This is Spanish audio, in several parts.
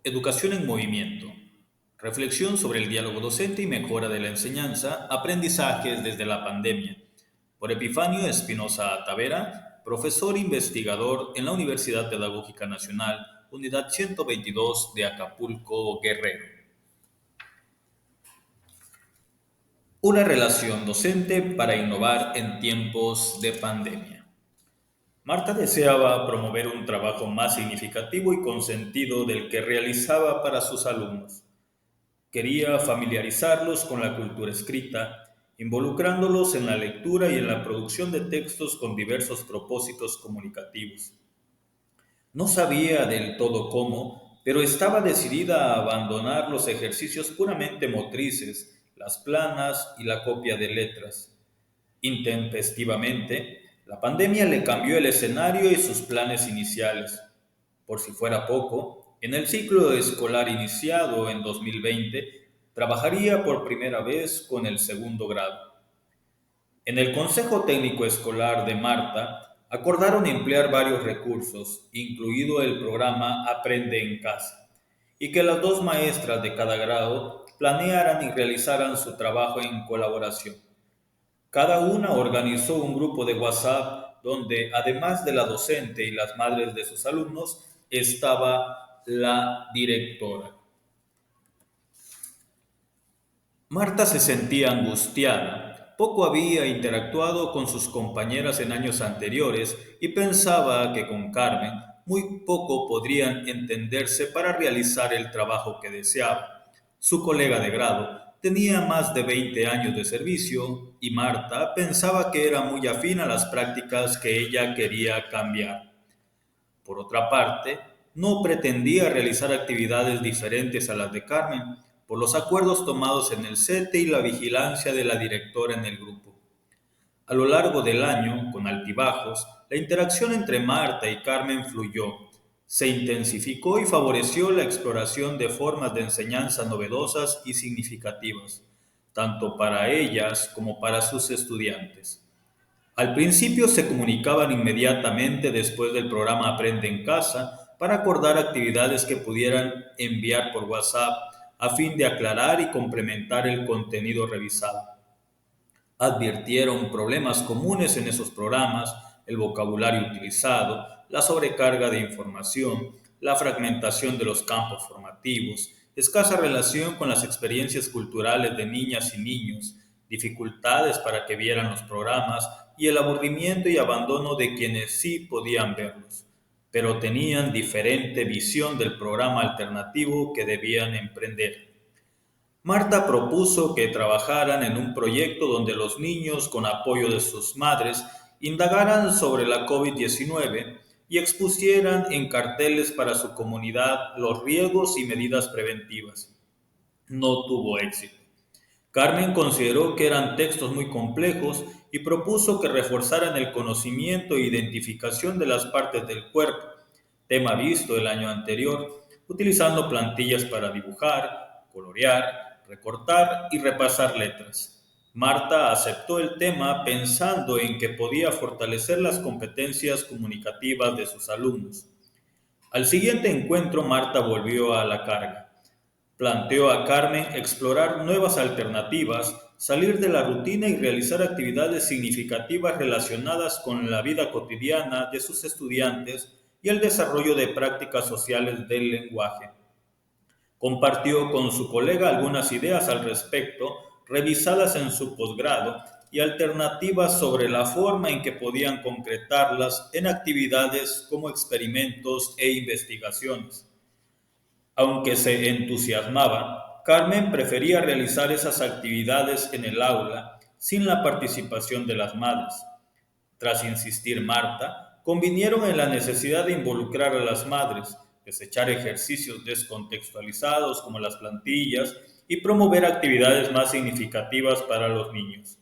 Educación en movimiento. Reflexión sobre el diálogo docente y mejora de la enseñanza, aprendizajes desde la pandemia. Por Epifanio Espinosa Tavera, profesor investigador en la Universidad Pedagógica Nacional, Unidad 122 de Acapulco, Guerrero. Una relación docente para innovar en tiempos de pandemia. Marta deseaba promover un trabajo más significativo y con sentido del que realizaba para sus alumnos. Quería familiarizarlos con la cultura escrita, involucrándolos en la lectura y en la producción de textos con diversos propósitos comunicativos. No sabía del todo cómo, pero estaba decidida a abandonar los ejercicios puramente motrices, las planas y la copia de letras. Intempestivamente, la pandemia le cambió el escenario y sus planes iniciales. Por si fuera poco, en el ciclo escolar iniciado en 2020, trabajaría por primera vez con el segundo grado. En el Consejo Técnico Escolar de Marta, acordaron emplear varios recursos, incluido el programa Aprende en Casa, y que las dos maestras de cada grado planearan y realizaran su trabajo en colaboración. Cada una organizó un grupo de WhatsApp donde, además de la docente y las madres de sus alumnos, estaba la directora. Marta se sentía angustiada. Poco había interactuado con sus compañeras en años anteriores y pensaba que con Carmen muy poco podrían entenderse para realizar el trabajo que deseaba. Su colega de grado tenía más de 20 años de servicio y Marta pensaba que era muy afín a las prácticas que ella quería cambiar. Por otra parte, no pretendía realizar actividades diferentes a las de Carmen, por los acuerdos tomados en el CETE y la vigilancia de la directora en el grupo. A lo largo del año, con altibajos, la interacción entre Marta y Carmen fluyó, se intensificó y favoreció la exploración de formas de enseñanza novedosas y significativas, tanto para ellas como para sus estudiantes. Al principio se comunicaban inmediatamente después del programa Aprende en Casa para acordar actividades que pudieran enviar por WhatsApp a fin de aclarar y complementar el contenido revisado. Advirtieron problemas comunes en esos programas, el vocabulario utilizado, la sobrecarga de información, la fragmentación de los campos formativos, escasa relación con las experiencias culturales de niñas y niños, dificultades para que vieran los programas y el aburrimiento y abandono de quienes sí podían verlos, pero tenían diferente visión del programa alternativo que debían emprender. Marta propuso que trabajaran en un proyecto donde los niños, con apoyo de sus madres, indagaran sobre la COVID-19 y expusieran en carteles para su comunidad los riesgos y medidas preventivas. No tuvo éxito. Carmen consideró que eran textos muy complejos y propuso que reforzaran el conocimiento e identificación de las partes del cuerpo, tema visto el año anterior, utilizando plantillas para dibujar, colorear, recortar y repasar letras. Marta aceptó el tema pensando en que podía fortalecer las competencias comunicativas de sus alumnos. Al siguiente encuentro, Marta volvió a la carga. Planteó a Carmen explorar nuevas alternativas, salir de la rutina y realizar actividades significativas relacionadas con la vida cotidiana de sus estudiantes y el desarrollo de prácticas sociales del lenguaje. Compartió con su colega algunas ideas al respecto, revisadas en su posgrado, y alternativas sobre la forma en que podían concretarlas en actividades como experimentos e investigaciones. Aunque se entusiasmaba, Carmen prefería realizar esas actividades en el aula sin la participación de las madres. Tras insistir Marta, convinieron en la necesidad de involucrar a las madres, desechar ejercicios descontextualizados como las plantillas y promover actividades más significativas para los niños.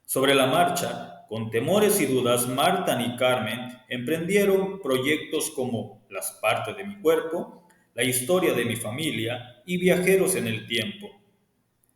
Sobre la marcha, con temores y dudas, Marta y Carmen emprendieron proyectos como Las partes de mi cuerpo, La historia de mi familia y Viajeros en el tiempo.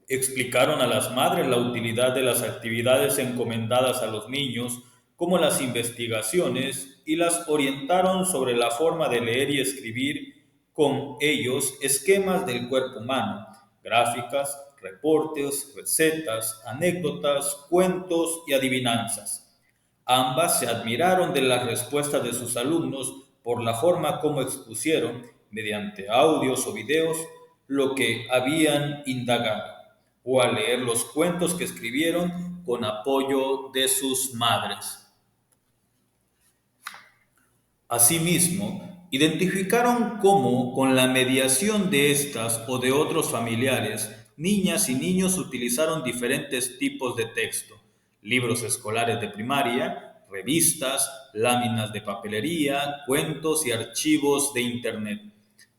Explicaron a las madres la utilidad de las actividades encomendadas a los niños, como las investigaciones, y las orientaron sobre la forma de leer y escribir con ellos esquemas del cuerpo humano, gráficas, reportes, recetas, anécdotas, cuentos y adivinanzas. Ambas se admiraron de las respuestas de sus alumnos por la forma como expusieron, mediante audios o videos, lo que habían indagado, o al leer los cuentos que escribieron con apoyo de sus madres. Asimismo, identificaron cómo, con la mediación de estas o de otros familiares, niñas y niños utilizaron diferentes tipos de texto, libros escolares de primaria, revistas, láminas de papelería, cuentos y archivos de Internet.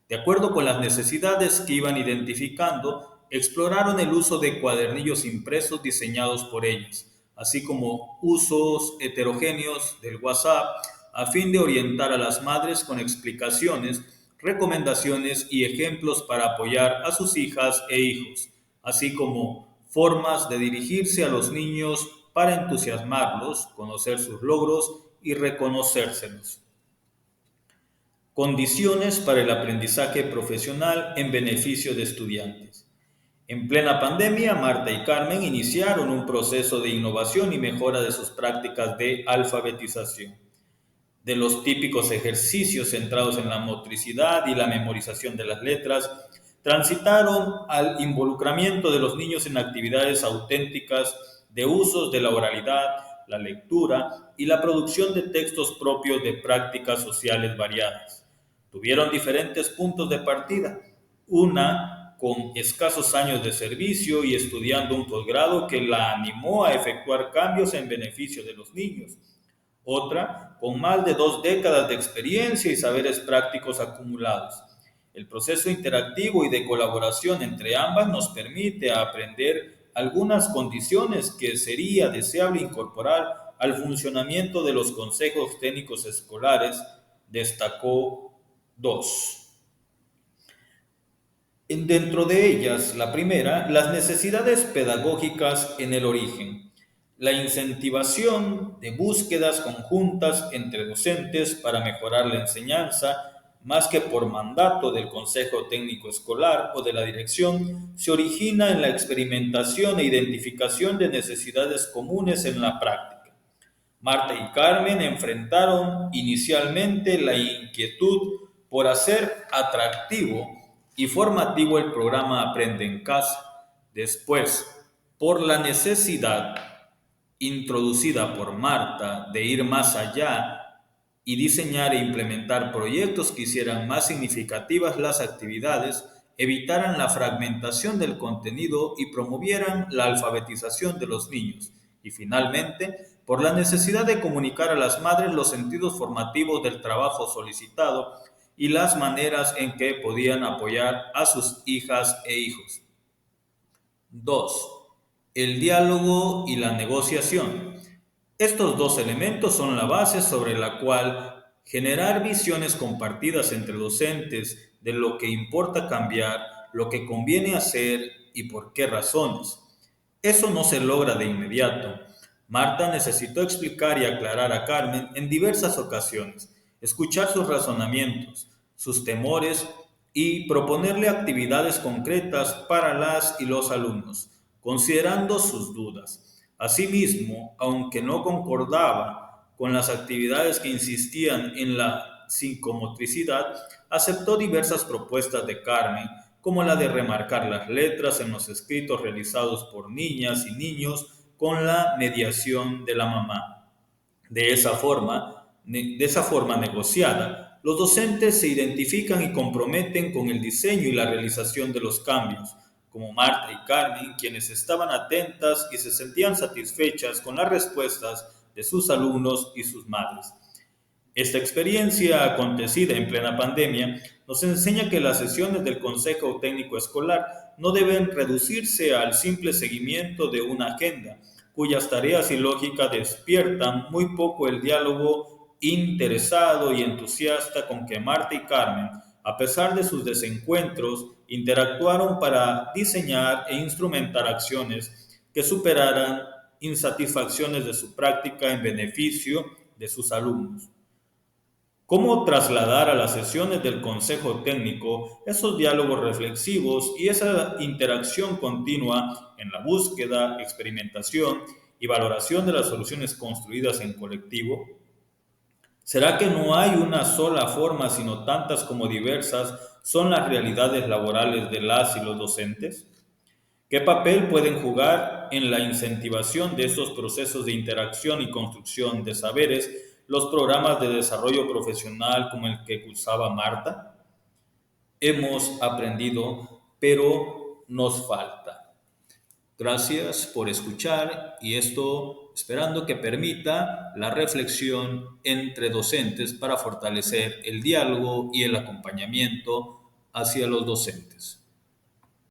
De acuerdo con las necesidades que iban identificando, exploraron el uso de cuadernillos impresos diseñados por ellas, así como usos heterogéneos del WhatsApp, a fin de orientar a las madres con explicaciones, recomendaciones y ejemplos para apoyar a sus hijas e hijos, así como formas de dirigirse a los niños para entusiasmarlos, conocer sus logros y reconocérselos. Condiciones para el aprendizaje profesional en beneficio de estudiantes. En plena pandemia, Marta y Carmen iniciaron un proceso de innovación y mejora de sus prácticas de alfabetización. De los típicos ejercicios centrados en la motricidad y la memorización de las letras, transitaron al involucramiento de los niños en actividades auténticas de usos de la oralidad, la lectura y la producción de textos propios de prácticas sociales variadas. Tuvieron diferentes puntos de partida, una con escasos años de servicio y estudiando un posgrado que la animó a efectuar cambios en beneficio de los niños, otra con más de 2 décadas de experiencia y saberes prácticos acumulados. El proceso interactivo y de colaboración entre ambas nos permite aprender algunas condiciones que sería deseable incorporar al funcionamiento de los consejos técnicos escolares, destacó dos. Dentro de ellas, la primera, las necesidades pedagógicas en el origen, la incentivación de búsquedas conjuntas entre docentes para mejorar la enseñanza, más que por mandato del Consejo Técnico Escolar o de la dirección, se origina en la experimentación e identificación de necesidades comunes en la práctica. Marta y Carmen enfrentaron inicialmente la inquietud por hacer atractivo y formativo el programa Aprende en Casa. Después, por la necesidad introducida por Marta de ir más allá y diseñar e implementar proyectos que hicieran más significativas las actividades, evitaran la fragmentación del contenido y promovieran la alfabetización de los niños. Y finalmente, por la necesidad de comunicar a las madres los sentidos formativos del trabajo solicitado y las maneras en que podían apoyar a sus hijas e hijos. 2. El diálogo y la negociación. Estos dos elementos son la base sobre la cual generar visiones compartidas entre docentes de lo que importa cambiar, lo que conviene hacer y por qué razones. Eso no se logra de inmediato. Marta necesitó explicar y aclarar a Carmen en diversas ocasiones, escuchar sus razonamientos, sus temores y proponerle actividades concretas para las y los alumnos, considerando sus dudas. Asimismo, aunque no concordaba con las actividades que insistían en la psicomotricidad, aceptó diversas propuestas de Carmen, como la de remarcar las letras en los escritos realizados por niñas y niños con la mediación de la mamá. De esa forma negociada, los docentes se identifican y comprometen con el diseño y la realización de los cambios, como Marta y Carmen, quienes estaban atentas y se sentían satisfechas con las respuestas de sus alumnos y sus madres. Esta experiencia, acontecida en plena pandemia, nos enseña que las sesiones del Consejo Técnico Escolar no deben reducirse al simple seguimiento de una agenda, cuyas tareas y lógica despiertan muy poco el diálogo interesado y entusiasta con que Marta y Carmen, a pesar de sus desencuentros, interactuaron para diseñar e instrumentar acciones que superaran insatisfacciones de su práctica en beneficio de sus alumnos. ¿Cómo trasladar a las sesiones del consejo técnico esos diálogos reflexivos y esa interacción continua en la búsqueda, experimentación y valoración de las soluciones construidas en colectivo? ¿Será que no hay una sola forma, sino tantas como diversas son las realidades laborales de las y los docentes? ¿Qué papel pueden jugar en la incentivación de estos procesos de interacción y construcción de saberes los programas de desarrollo profesional como el que cursaba Marta? Hemos aprendido, pero nos falta. Gracias por escuchar y esto esperando que permita la reflexión entre docentes para fortalecer el diálogo y el acompañamiento hacia los docentes.